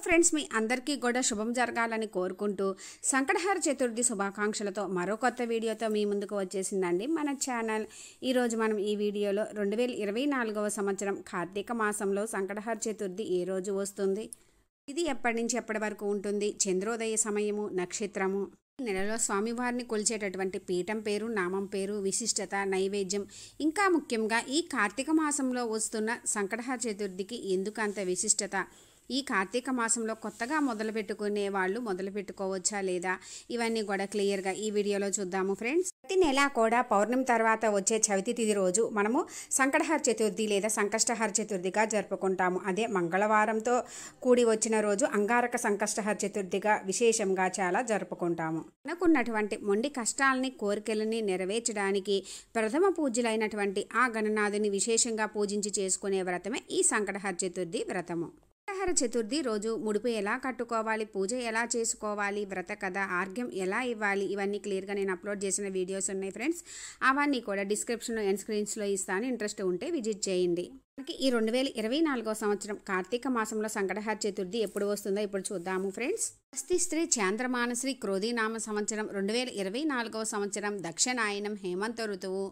Friends, మీ అందరికీ కూడా శుభం జరగాలని కోరుకుంటూ సంకటహార చతుర్థి శుభాకాంక్షలతో మరో కొత్త వీడియోతో మీ ముందుకు వచ్చేసిందండి మన ఛానల్. ఈరోజు మనం ఈ వీడియోలో 2024వ సంవత్సరం కార్తీక మాసంలో సంకటహార చతుర్థి ఏ రోజు వస్తుంది, ఇది ఎప్పటి నుంచి ఎప్పటి వరకు ఉంటుంది, చంద్రోదయ సమయము, నక్షత్రము, నెలలో స్వామివారిని కొలిచేటటువంటి పీఠం పేరు, నామం పేరు, విశిష్టత, నైవేద్యం, ఇంకా ముఖ్యంగా ఈ కార్తీక మాసంలో వస్తున్న సంకటహార చతుర్థికి ఎందుకు అంత విశిష్టత, ఈ కార్తీక మాసంలో కొత్తగా మొదలు పెట్టుకునే వాళ్ళు మొదలు పెట్టుకోవచ్చా లేదా, ఇవన్నీ కూడా క్లియర్గా ఈ వీడియోలో చూద్దాము ఫ్రెండ్స్. ప్రతి నెల కూడా పౌర్ణమి తర్వాత వచ్చే చవితి తిథి రోజు మనము సంకటహార చతుర్థి లేదా సంకష్టహార చతుర్థిగా జరుపుకుంటాము. అదే మంగళవారంతో కూడి వచ్చిన రోజు అంగారక సంకష్టహార చతుర్థిగా విశేషంగా చాలా జరుపుకుంటాము. మనకున్నటువంటి మొండి కష్టాలని, కోరికలని నెరవేర్చడానికి ప్రథమ పూజ్యులైనటువంటి ఆ గణనాథుని విశేషంగా పూజించి చేసుకునే వ్రతమే ఈ సంకటహార చతుర్థి వ్రతము. సంకటహార చతుర్థి రోజు ముడుపు ఎలా కట్టుకోవాలి, పూజ ఎలా చేసుకోవాలి, వ్రత కథ, ఆర్ఘ్యం ఎలా ఇవ్వాలి, ఇవన్నీ క్లియర్గా నేను అప్లోడ్ చేసిన వీడియోస్ ఉన్నాయి ఫ్రెండ్స్. అవన్నీ కూడా డిస్క్రిప్షన్లో ఎండ్ స్క్రీన్స్లో ఇస్తాను, ఇంట్రెస్ట్ ఉంటే విజిట్ చేయండి. మనకి ఈ 2024వ సంవత్సరం కార్తీక మాసంలో సంకటహార చతుర్థి ఎప్పుడు వస్తుందో ఇప్పుడు చూద్దాము ఫ్రెండ్స్. స్వస్తి శ్రీ చాంద్రమానశ్రీ క్రోధీనామ సంవత్సరం 2024వ సంవత్సరం దక్షిణాయనం హేమంత ఋతువు.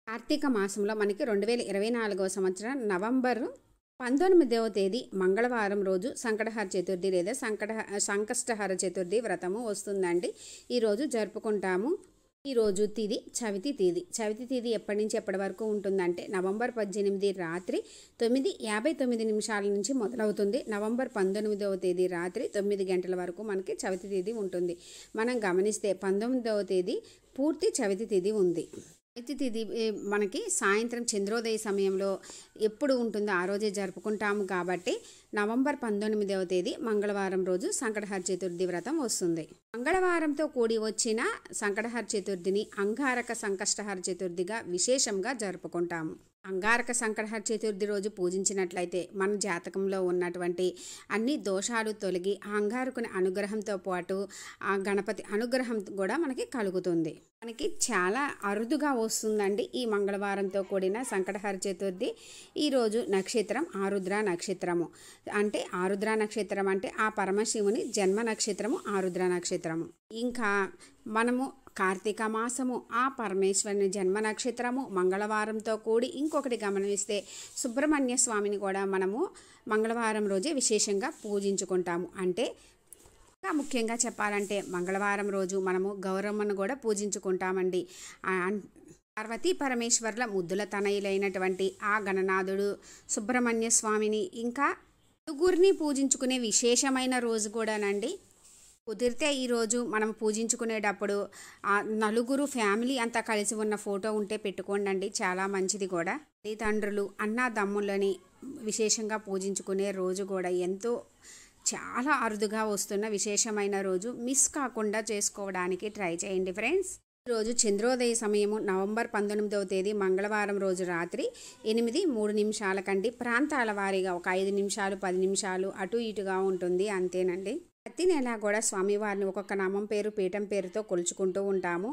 కార్తీక మాసంలో మనకి 2024వ సంవత్సరం నవంబర్ 19వ తేదీ మంగళవారం రోజు సంకటహార చతుర్థి లేదా సంకష్టహార చతుర్థి వ్రతము వస్తుందండి. ఈరోజు జరుపుకుంటాము. ఈరోజు తిథి చవితి తిథి. చవితి తిథి ఎప్పటి నుంచి ఎప్పటి వరకు ఉంటుందంటే నవంబర్ 18 రాత్రి 9:59 నుంచి మొదలవుతుంది. నవంబర్ 19వ తేదీ రాత్రి 9 గంటల వరకు మనకి చవితి తిథి ఉంటుంది. మనం గమనిస్తే 19వ తేదీ పూర్తి చవితి తిథి ఉంది. చవితి తిథి మనకి సాయంత్రం చంద్రోదయ సమయంలో ఎప్పుడు ఉంటుందో ఆ రోజే జరుపుకుంటాము కాబట్టి నవంబర్ 19వ తేదీ మంగళవారం రోజు సంకటహార చతుర్థి వ్రతం వస్తుంది. మంగళవారంతో కూడి వచ్చిన సంకటహార చతుర్థిని అంగారక సంకష్టహార చతుర్థిగా విశేషంగా జరుపుకుంటాము. అంగారక సంకటహార చతుర్థి రోజు పూజించినట్లయితే మన జాతకంలో ఉన్నటువంటి అన్ని దోషాలు తొలగి ఆ అంగారకుని అనుగ్రహంతో పాటు ఆ గణపతి అనుగ్రహం కూడా మనకి కలుగుతుంది. మనకి చాలా అరుదుగా వస్తుందండి ఈ మంగళవారంతో కూడిన సంకటహార చతుర్థి. ఈరోజు నక్షత్రం ఆరుద్ర నక్షత్రము. అంటే ఆరుద్ర నక్షత్రం అంటే ఆ పరమశివుని జన్మ నక్షత్రము ఆరుద్ర నక్షత్రము. ఇంకా మనము కార్తీక మాసము ఆ పరమేశ్వరుని జన్మ నక్షత్రము మంగళవారంతో కూడి ఇంకొకటి గమనిస్తే సుబ్రహ్మణ్య స్వామిని కూడా మనము మంగళవారం రోజే విశేషంగా పూజించుకుంటాము. అంటే ఇంకా ముఖ్యంగా చెప్పాలంటే మంగళవారం రోజు మనము గౌరమ్మను కూడా పూజించుకుంటామండి. పార్వతీ పరమేశ్వర్ల ముద్దుల తనయులైనటువంటి ఆ గణనాథుడు సుబ్రహ్మణ్య స్వామిని ఇంకా నలుగురిని పూజించుకునే విశేషమైన రోజు కూడానండి. కుదిరితే ఈరోజు మనం పూజించుకునేటప్పుడు ఆ నలుగురు ఫ్యామిలీ అంతా కలిసి ఉన్న ఫోటో ఉంటే పెట్టుకోండి, చాలా మంచిది కూడా. తల్లిదండ్రులు అన్నదమ్ములని విశేషంగా పూజించుకునే రోజు కూడా ఎంతో చాలా అరుదుగా వస్తున్న విశేషమైన రోజు. మిస్ కాకుండా చేసుకోవడానికి ట్రై చేయండి ఫ్రెండ్స్. ఈరోజు చంద్రోదయ సమయము నవంబర్ 19వ తేదీ మంగళవారం రోజు రాత్రి 8:03 కండి. ప్రాంతాల వారీగా ఒక 5 నిమిషాలు 10 నిమిషాలు అటు ఇటుగా ఉంటుంది, అంతేనండి. ప్రతి నెల కూడా స్వామివారిని ఒక్కొక్క నామం పేరు, పీఠం పేరుతో కొలుచుకుంటూ ఉంటాము.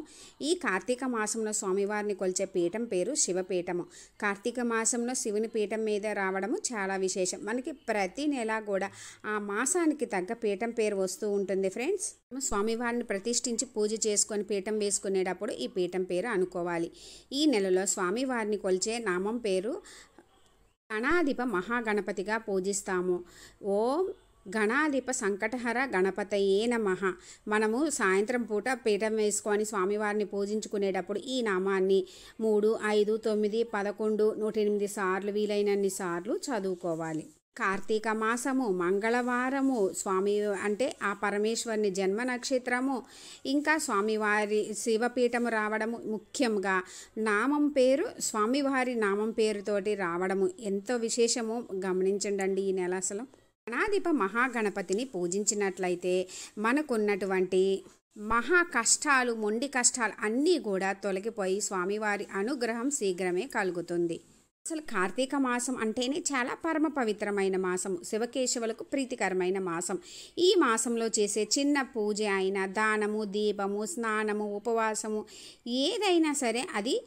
ఈ కార్తీక మాసంలో స్వామివారిని కొలిచే పీఠం పేరు శివపీఠము. కార్తీక మాసంలో శివుని పీఠం మీద రావడము చాలా విశేషం. మనకి ప్రతి నెల కూడా ఆ మాసానికి తగ్గ పీఠం పేరు వస్తూ ఉంటుంది ఫ్రెండ్స్. స్వామివారిని ప్రతిష్ఠించి పూజ చేసుకొని పీఠం వేసుకునేటప్పుడు ఈ పీఠం పేరు అనుకోవాలి. ఈ నెలలో స్వామివారిని కొలిచే నామం పేరు గణాధిప మహాగణపతిగా పూజిస్తాము. ఓం గణాధిప సంకటహర గణపతయే నమః. మనము సాయంత్రం పూట పీఠం వేసుకొని స్వామివారిని పూజించుకునేటప్పుడు ఈ నామాన్ని 3, 5, 9, 11, 108 సార్లు వీలైనన్ని సార్లు చదువుకోవాలి. కార్తీక మాసము మంగళవారము స్వామి అంటే ఆ పరమేశ్వరుని జన్మ నక్షత్రము ఇంకా స్వామివారి శివపీఠము రావడము, ముఖ్యంగా నామం పేరు స్వామివారి నామం పేరుతోటి రావడము ఎంతో విశేషము. గమనించండి ఈ నెల అసలు. గణాధిప మహాగణపతిని పూజించినట్లయితే మనకున్నటువంటి మహా కష్టాలు, మొండి కష్టాలు అన్నీ కూడా తొలగిపోయి స్వామివారి అనుగ్రహం శీఘ్రమే కలుగుతుంది. అసలు కార్తీక మాసం అంటేనే చాలా పరమ పవిత్రమైన మాసం, శివకేశవులకు ప్రీతికరమైన మాసం. ఈ మాసంలో చేసే చిన్న పూజ అయినా, దానము, దీపము, స్నానము, ఉపవాసము ఏదైనా సరే అది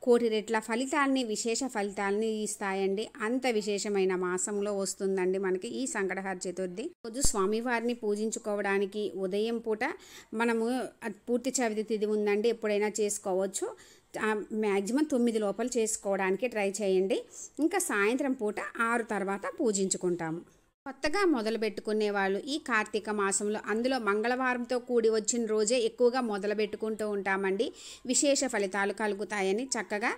కోటి రెట్ల ఫలితాలని విశేష ఫలితాలని ఇస్తాయండి. అంత విశేషమైన మాసంలో వస్తుందండి మనకి ఈ సంకటహర చతుర్థి రోజు. స్వామివారిని పూజించుకోవడానికి ఉదయం పూట మనము పూర్తి చవితి తిథి ఉందండి, ఎప్పుడైనా చేసుకోవచ్చు. మ్యాక్సిమం 9 లోపల చేసుకోవడానికి ట్రై చేయండి. ఇంకా సాయంత్రం పూట 6 తర్వాత పూజించుకుంటాము. కొత్తగా మొదలు పెట్టుకునే వాళ్ళు ఈ కార్తీక మాసంలో, అందులో మంగళవారంతో కూడి వచ్చిన రోజే ఎక్కువగా మొదలు పెట్టుకుంటూ ఉంటామండి. విశేష ఫలితాలు కలుగుతాయని చక్కగా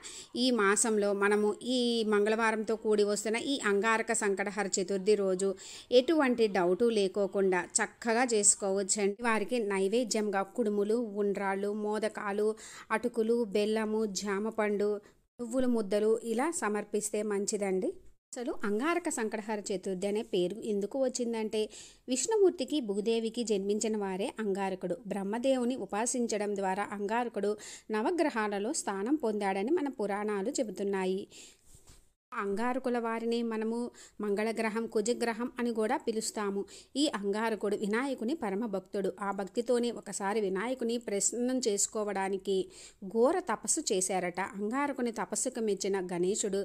ఈ మాసంలో మనము ఈ మంగళవారంతో కూడి వస్తున్న ఈ అంగారక సంకటహర చతుర్థి రోజు ఎటువంటి డౌటు లేకోకుండా చక్కగా చేసుకోవచ్చండి. వారికి నైవేద్యంగా కుడుములు, ఉండ్రాళ్ళు, మోదకాలు, అటుకులు, బెల్లము, జామపండు, నువ్వుల ముద్దలు ఇలా సమర్పిస్తే మంచిదండి. అసలు అంగారక సంకటహర చతుర్థి అనే పేరు ఎందుకు వచ్చిందంటే, విష్ణుమూర్తికి భూదేవికి జన్మించిన వారే అంగారకుడు. బ్రహ్మదేవుని ఉపాసించడం ద్వారా అంగారకుడు నవగ్రహాలలో స్థానం పొందాడని మన పురాణాలు చెబుతున్నాయి. అంగారకుల వారిని మనము మంగళగ్రహం, కుజగ్రహం అని కూడా పిలుస్తాము. ఈ అంగారకుడు వినాయకుని పరమ భక్తుడు. ఆ భక్తితోనే ఒకసారి వినాయకుని ప్రసన్నం చేసుకోవడానికి ఘోర తపస్సు చేశారట. అంగారకుని తపస్సుకు మెచ్చిన గణేశుడు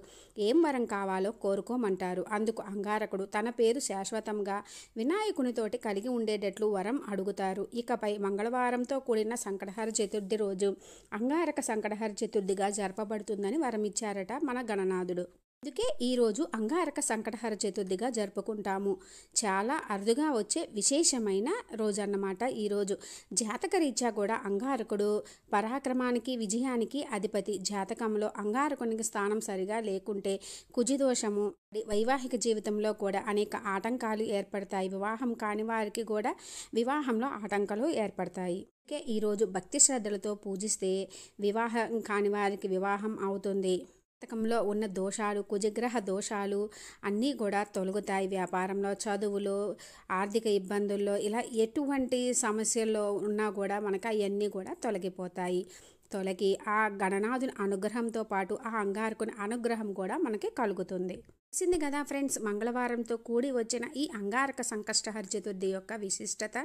ఏం వరం కావాలో కోరుకోమంటారు. అందుకు అంగారకుడు తన పేరు శాశ్వతంగా వినాయకునితోటి కలిగి ఉండేటట్లు వరం అడుగుతారు. ఇకపై మంగళవారంతో కూడిన సంకటహర చతుర్థి రోజు అంగారక సంకటహర చతుర్థిగా జరపబడుతుందని వరం ఇచ్చారట మన గణనాథుడు. అందుకే ఈరోజు అంగారక సంకటహర చతుర్థిగా జరుపుకుంటాము. చాలా అరుదుగా వచ్చే విశేషమైన రోజు అన్నమాట ఈరోజు. జాతకరీత్యా కూడా అంగారకుడు పరాక్రమానికి, విజయానికి అధిపతి. జాతకంలో అంగారకునికి స్థానం సరిగా లేకుంటే కుజిదోషము, వైవాహిక జీవితంలో కూడా అనేక ఆటంకాలు ఏర్పడతాయి. వివాహం కాని వారికి కూడా వివాహంలో ఆటంకాలు ఏర్పడతాయి. అందుకే ఈరోజు భక్తి శ్రద్ధలతో పూజిస్తే వివాహం కాని వారికి వివాహం అవుతుంది. జాతకంలో ఉన్న దోషాలు, కుజగ్రహ దోషాలు అన్నీ కూడా తొలగుతాయి. వ్యాపారంలో, చదువులో, ఆర్థిక ఇబ్బందుల్లో ఇలా ఎటువంటి సమస్యల్లో ఉన్నా కూడా మనకు అవన్నీ కూడా తొలగిపోతాయి. తొలగి ఆ గణనాథుని అనుగ్రహంతో పాటు ఆ అంగారకుని అనుగ్రహం కూడా మనకి కలుగుతుంది. తెలిసింది కదా ఫ్రెండ్స్, మంగళవారంతో కూడి వచ్చిన ఈ అంగారక సంకష్టహర చతుర్థి యొక్క విశిష్టత.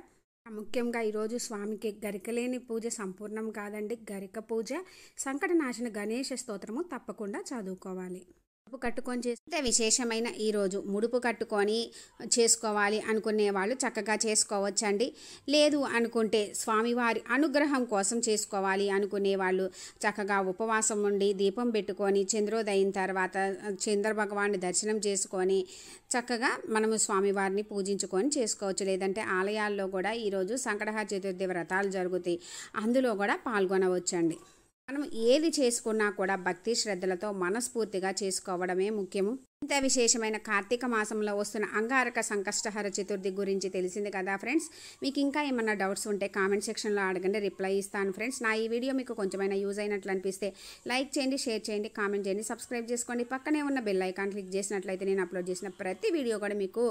ముఖ్యంగా ఈరోజు స్వామికి గరికలేని పూజ సంపూర్ణం కాదండి. గరిక పూజ, సంకటనాశన గణేష స్తోత్రము తప్పకుండా చదువుకోవాలి. ముడుపు కట్టుకొని చేస్తే విశేషమైన ఈరోజు ముడుపు కట్టుకొని చేసుకోవాలి అనుకునే వాళ్ళు చక్కగా చేసుకోవచ్చండి. లేదు అనుకుంటే స్వామివారి అనుగ్రహం కోసం చేసుకోవాలి అనుకునే వాళ్ళు చక్కగా ఉపవాసం ఉండి దీపం పెట్టుకొని చంద్రోదయం తర్వాత చంద్ర భగవాన్ని దర్శనం చేసుకొని చక్కగా మనము స్వామివారిని పూజించుకొని చేసుకోవచ్చు. లేదంటే ఆలయాల్లో కూడా ఈరోజు సంకటహర చతుర్థి వ్రతాలు జరుగుతాయి, అందులో కూడా పాల్గొనవచ్చండి. మనం ఏది చేసుకున్నా కూడా భక్తి శ్రద్ధలతో మనస్ఫూర్తిగా చేసుకోవడమే ముఖ్యము. ఇంత విశేషమైన కార్తీక మాసంలో వస్తున్న అంగారక సంకష్టహర చతుర్థి గురించి తెలిసింది కదా ఫ్రెండ్స్. మీకు ఇంకా ఏమన్నా డౌట్స్ ఉంటే కామెంట్ సెక్షన్లో అడగండి, రిప్లై ఇస్తాను ఫ్రెండ్స్. నా ఈ వీడియో మీకు కొంచెమైనా యూజ్ అయినట్లు అనిపిస్తే లైక్ చేయండి, షేర్ చేయండి, కామెంట్ చేయండి, సబ్స్క్రైబ్ చేసుకోండి. పక్కనే ఉన్న బెల్ ఐకాన్ క్లిక్ చేసినట్లయితే నేను అప్లోడ్ చేసిన ప్రతి వీడియో కూడా మీకు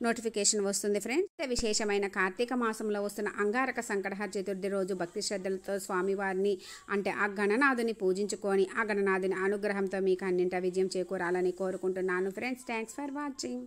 నోటిఫికేషన్ వస్తుంది ఫ్రెండ్స్. ఇంత విశేషమైన కార్తీక మాసంలో వస్తున్న అంగారక సంకటహర చతుర్థి రోజు భక్తి శ్రద్ధలతో స్వామివారిని అంటే ఆ గణనాథుని పూజించుకొని ఆ గణనాథుని అనుగ్రహంతో మీకు అన్నింటా విజయం చేకూరాలని కోరుకుంటున్నాను ఫ్రెండ్స్. Thanks for watching.